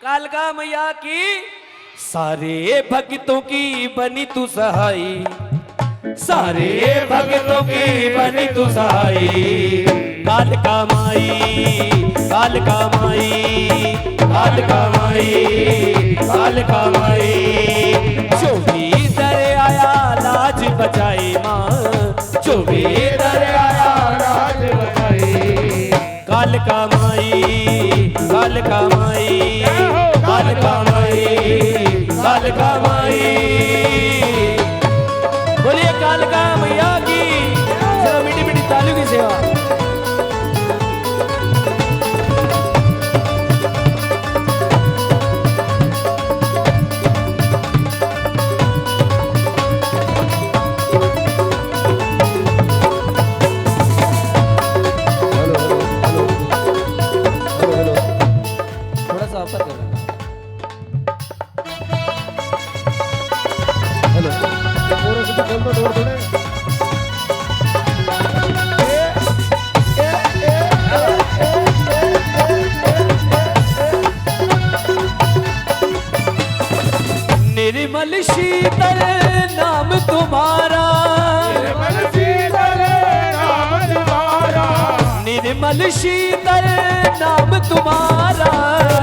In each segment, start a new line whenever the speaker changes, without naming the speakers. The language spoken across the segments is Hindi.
कालका मैया की सारे भक्तों की बनी तू सहाई, सारे भक्तों की बनी तू सहाई। कालका माई, कालका माई, कालका माई, कालका माई। जो भी दर आया लाज बचाई माँ, जो भी दर आया लाज बचाई। कालका माई, कालका माई, कालका माई, कालका माई। बोलिए कालका मैया की जरा मीठी मीठी तालियों की सेवा। थोड़ा सा ऊपर कर निर्मल शीतल नाम तुम्हारा,
निर्मल शीतल नाम तुम्हारा,
निर्मल शीतल नाम तुम्हारा,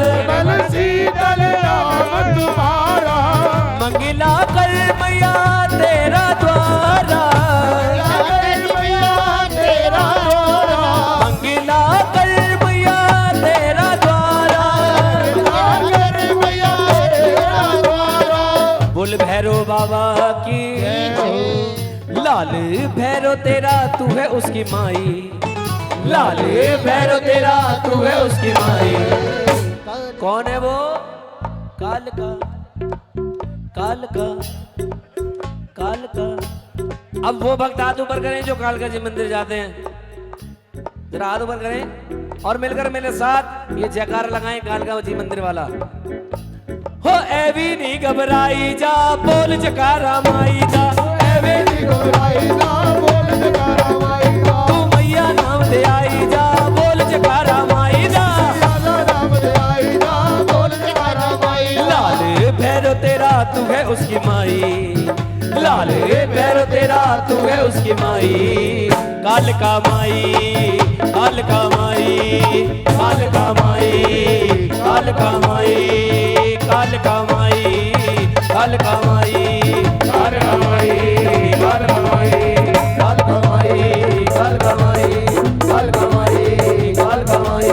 निर्मल शीतल नाम तुम्हारा।
मंगला कर मैया तेरा द्वारा,
तेरा द्वारा,
मंगला कर मैया तेरा द्वारा।
तेरा द्वारा।
बोल भैरो बाबा की लाल भैरो तेरा तू है उसकी माई, लाल भैरो तेरा तू है उसकी माई। कौन है वो? कालका, कालका, कालका। अब वो भक्त हाथ ऊपर करें जो कालका जी मंदिर जाते हैं, जरा हाथ ऊपर करें और मिलकर मेरे साथ ये जयकार लगाएं कालका जी मंदिर वाला। हो एवी नहीं घबराई जा, बोल जयकारा माई जा, एवी नहीं
घबराई जा, बोल जयकारा माई जा।
तू मैया नाम दे आई जा, बोल जयकारा माई जा,
नाम दे आई जा, बोल जयकारा माई जा।
लाल भैरो तेरा तू है उसकी माई, लाल भैरो तेरा तू है उसकी माई। कालका माई, कालका माई, कालका माई, कालका माई, कालका माई, कालका माई, कालका माई, कालका माई, कालका माई, कालका माई, कालका माई, कालका माई,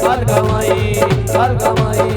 कालका माई, कालका माई।